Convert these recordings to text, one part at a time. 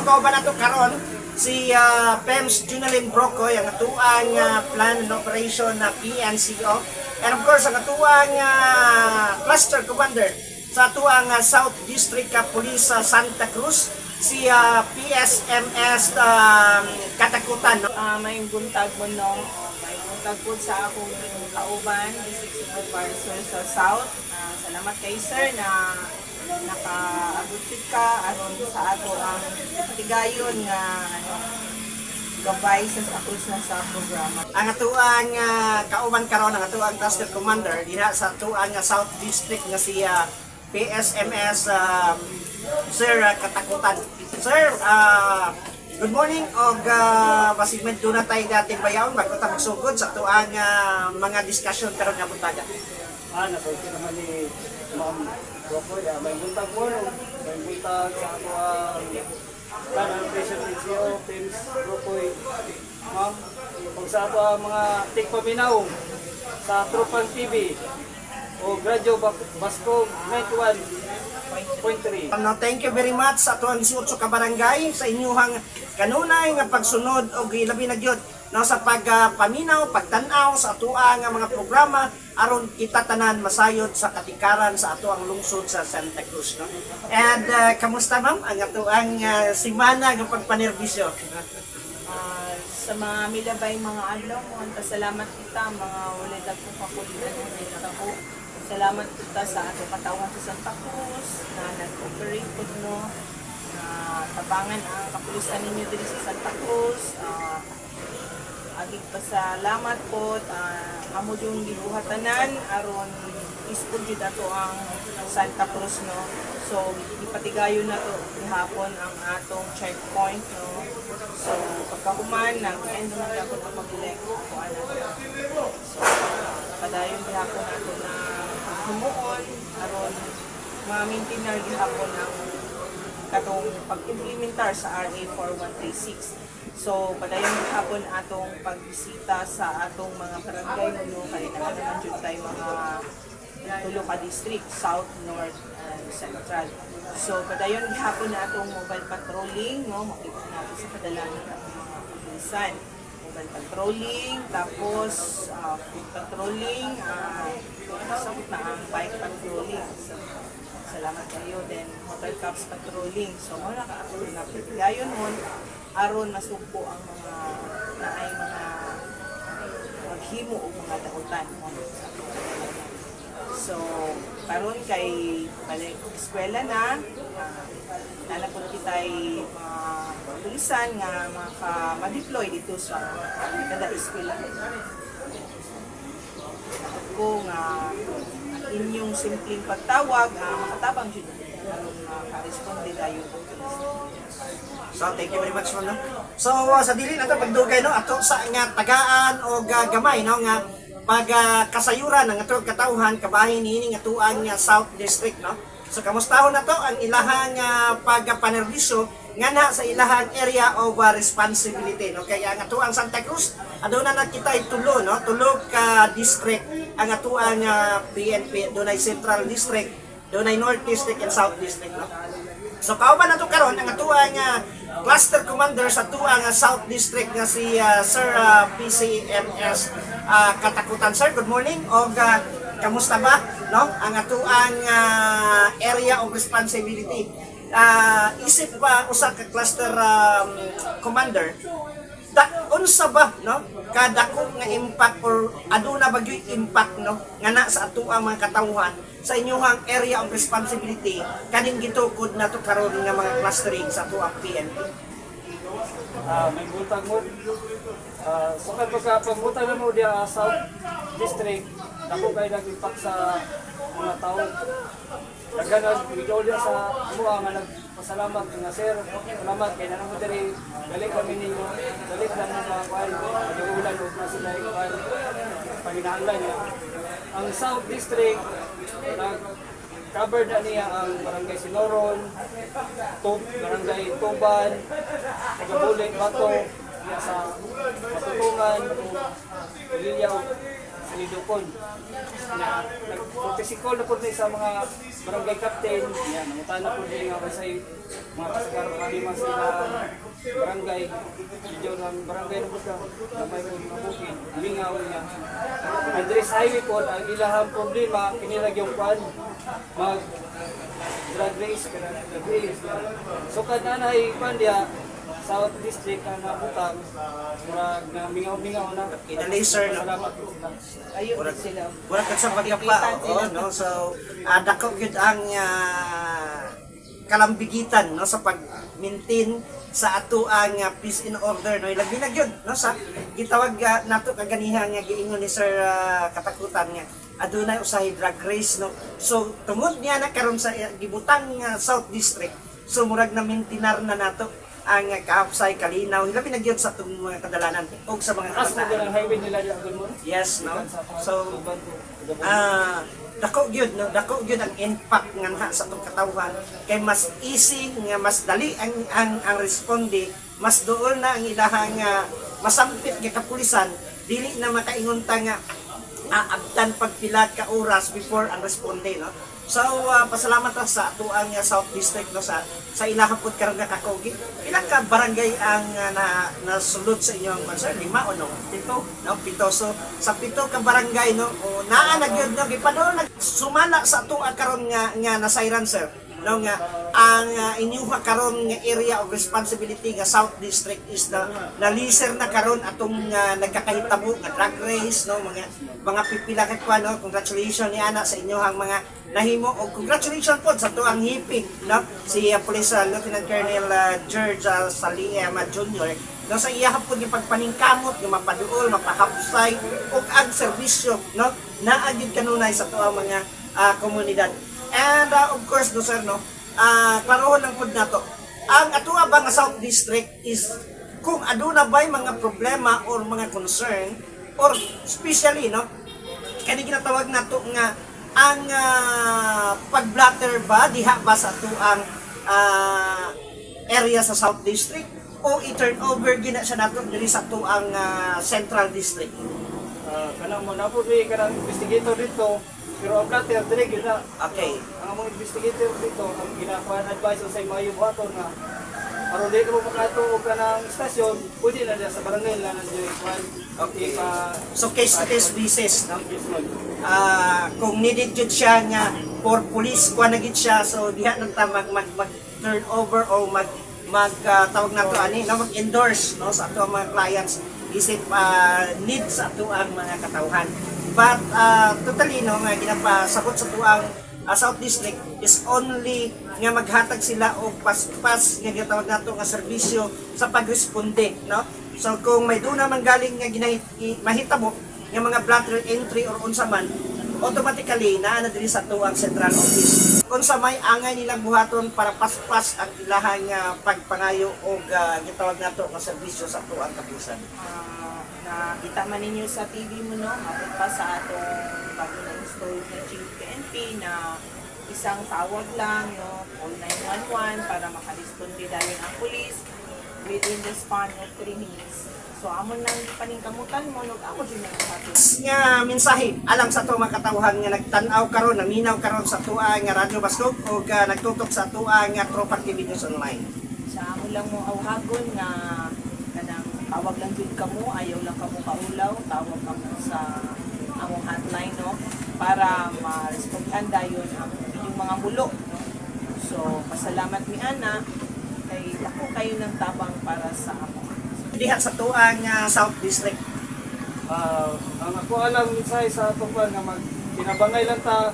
kauban nato karon si PEMS Junalyn Brocoy ang atuang plan and operation na PNCO. And of course ang atuang cluster commander sa atuang South District Police Santa Cruz si PSMS Katakutan. May buntag mo no, may buntag po sa akong kauban, District Supervisor sa South. Salamat kay sir na nakaabot ka aron sa ato ang tigayon nga gabay sa Cruz na sa programa. Ang atuang kauban karon ang atuang cluster commander diha sa atuang South District nga si PSMS Sir Katakutan. Sir, good morning og basig medyo na tayo dating bayaon bago ta magsugod sa tuang mga discussion karon nga buntaga. Nasulti naman ni Ma'am Brocoy. May buntag mo, may buntag sa ako plan and operation NCO, PEMS Brocoy. Ma'am, kung sa ako mga tigpaminaw sa Tropang TV o Gradyo Basco 91.3. Thank you very much sa atuang 18 ka barangay sa inyong kanunay nga pagsunod og labi na gyud sa pagpaminaw, pagtan-aw sa atuang mga programa aron kita tanan masayod sa katikaran sa atuang lungsod sa Santa Cruz, no? And kamusta ma'am ang atuang semana nga pagpanerbisyo? Sa mga milabay mga adlaw mo, salamat kita mga walay dagkong kapulitan ng kita. Salamat kita sa ato katawan sa Santa Cruz na nag-operate po no, na tabangan ang kapulisan ninyo dito sa Santa Cruz. Agig pasalamat po, amo yung gibuhatanan aron ispod jud ato ang Santa Cruz no. So ipatigayon na to gihapon ang atong checkpoint no. So pagkahuman nang end na gyapon ang pag-elect ko ano. So padayon gihapon nato na humuon aron ma-maintain gihapon ang katong pag-implementar sa RA 4136. So, padayon hapon atong pagbisita sa atong mga barangay no, kaya naman jud tay mga tulo ka district, South, North, and Central. So, padayon hapon na atong mobile patrolling, no, makita natin sa kadalanan ng mga pulisan. Mobile patrolling, tapos foot patrolling, sabot na ang bike patrolling. So, salamat kayo. Then, motor cops patrolling. So, mga naka-approve na gayon nun, aron masugpo ang mga naay mga maghimo o mga daotan. So, karon kay balik eskwela na, nalapot kita'y pulisan nga ma-deploy dito sa kada eskwela. Ko nga inyong simpleng pagtawag, makatabang dyan ka-responde tayo po. So, thank you very much mo, no? So, sa dili na ito, pagdugay, no? Ato sa nga tagaan o gamay, no? Nga pagkasayuran ng atong katauhan, kabahin niini nga tuang South District, no? So, kamustahon na to ang ilahang pagpanerbisyo nga na sa ilahang area of responsibility, no? Kaya ang atuang Santa Cruz, aduna na kita tulo, no? Tulo ka district ang atuang PNP, dunay Central District, dunay North District and South District, no? So kauban nato karon ang atuang cluster commander sa atuang South District nga si Sir PCMS Katakutan. Sir, good morning. Og kamusta ba, no? Ang atuang area of responsibility. Isip pa usa ka cluster commander unsa ba, no, kadako nga impact or aduna ba gyud impact, no, nga na sa atuang mga katawhan sa inyong area of responsibility kaning gitukod nato karon nga mga clustering sa atuang PNP? May buntag mo. So pagbuntag mo diya South District, dako kay nag-impact sa mga tao. Nagganag ikaw diya sa mga nga nagpasalamat nga sir, salamat kay nanang mo diri dali kami ninyo, dali lang mga kuan, ulan ug na sila kuan paghinahanglan niya. Ang South District cover na niya ang Barangay Sinoron, Barangay Tuban, Tagabulit, Bato, sa Matutungan, Lilyaw, Kalidukon. Na nagprotesikol na po ni sa mga barangay captain, yan, nangutan na po din nga sa mga kasagar kalima sila barangay, medyo ng barangay na po ka, na may mga bukid, lingaw niya. Andres Highway po, ang ilahang problema, kinilag yung kwan, mag drag race, drag race. So kada na kwan dia, South District ang nabutang, murag na mingaw-mingaw na. Ina-laser, no? Salamat po sila. Ayun din sila. Wala ka sa pagkapa, oo, no? So, dako gyud ang kalambigitan, no, sa pag-maintain sa ato ang peace and order, no? Ilabi na gyud, no, sa gitawag nato kaganihan nga giingon ni Sir Katakutan nga adunay usahay drag race, no? So, tungod niya na karon sa gibutang South District, so murag na maintinar na nato ang kahapsay kalinaw hilabi na gyud sa atong mga kadalanan og sa mga As mo kabataan. ang highway nila di agad mo. Yes, no? So, dako gyud, no? Dako gyud ang impact nga naha sa atong katawhan kay mas easy nga mas dali ang responde, mas dool na ang ilahang masampit nga kapulisan, dili na makaingon ta nga abtan pagpila ka oras before ang responde, no? So, pasalamat ta sa ato ang South District, no, sa ilahang pud karon nga kakogi. Ilang ka barangay ang nasulod sa inyong concern? 5 o no? 7, no? 7. So, sa 7 ka barangay, no, o naa na gyud, no, gipadol sumala sa ato ang karon nga nasayran, sir, no, nga ang inyuha karon nga area of responsibility nga South District is na liser na karon atong nagkakahitabo nga drag race, no, mga pipila ka kwa, no. Congratulations ni ana sa inyong mga nahimo, o congratulations po sa tuang hiping, no, si Police Lieutenant Colonel George Salima Jr. no, sa iya po yung pagpaningkamot nga mapaduol, mapahapsay og ang serbisyo, no, naagid kanunay sa tuang mga komunidad. And of course, no, sir, no, klarohon lang po nato. Ang atua ba nga South District is kung aduna ba'y mga problema or mga concern or especially, no, kani ginatawag nato nga ang pag-blatter ba diha ba sa tuang area sa South District o i-turn over gina siya nato diri sa tuang Central District. Kanang mo na po rin kanang investigator dito, pero ang platter dire gyud na. Okay. Ang mga investigator dito ang ginakuan advice sa mayo buhaton nga aron di ka mo makatuog ka ng istasyon, pwede na diya sa barangay na nandiyo ikuan. Okay. So So case to case basis, no? Kung needed jud siya nga for police kuha na gid siya, so diha nang ta mag turn over o tawag nato ani na mag-endorse, no, sa ato mga clients isip need sa ato ang mga katawhan. But totally, no, nga ginapasabot sa tuang South District is only nga maghatag sila og pas nga gitawag nato nga serbisyo sa pagresponde, no. So kung may duna man galing nga mahitabo nga mga blatter entry or unsa man, automatically naa na diri sa tuang central office. Kung sa may angay nilang buhaton para paspas ang ilahang pagpangayo og gitawag nato nga serbisyo sa tuang kapulisan. Nakita man ninyo sa TV mo, no, mabot pa sa atong bago na install na Chief PNP na isang tawag lang, no, call 911 para makaresponde dayon ang pulis within the span of 3 minutes. So amon nang paningkamutan mo, amo din ang happy. Nga mensahe alang sa tuwa mga katawhan nga nagtan-aw karon, naminaw karon sa tuwa nga Radyo Baskog o nagtutok sa tuwa nga Tropa TV News Online. Sa amo lang mo awhagon nga kanang tawag lang jud kamo, ayaw lang kamo kaulaw, tawag kamo sa among hotline, no, para ma-respondan dayon ang inyong mga mulo, no. So pasalamat mi ana kay dako kayo ng tabang para sa amo. Diha sa tuang South District. ang ako alam minsan sa ato pa nga pinabangay lang ta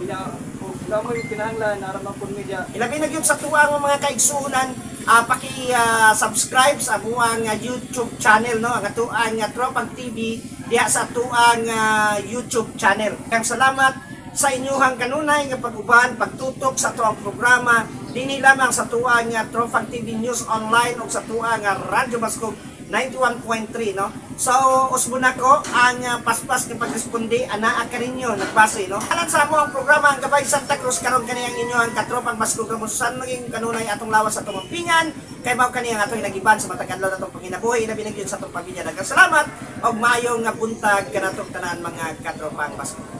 niya kung lamoy kinahanglan naraman pud media. Ilagay na gyud sa tuang mga kaigsuonan, paki-subscribe sa buang YouTube channel, no, ang tuang Tropang TV diha sa tuang YouTube channel. Kang salamat sa inyong kanunay nga pag-uban, pagtutok sa tuang programa dinhi lamang sa tuang Tropang TV News Online o sa tuang Radyo Baskog 91.3 no. So usbo na ko ang paspas ng pagresponde anaa ka ninyo nagbase no. Alan sa mo ang programa ang Gabay Santa Cruz karon kaniyang inyo ang katropang Basko Gamusan maging kanunay atong lawas sa atong opingan kay mao kaniyang atong nagiban sa matag adlaw natong panginabuhi na binigyan sa atong pamilya. Daghang salamat og maayong nga buntag kanatong tanan mga katropang Basko.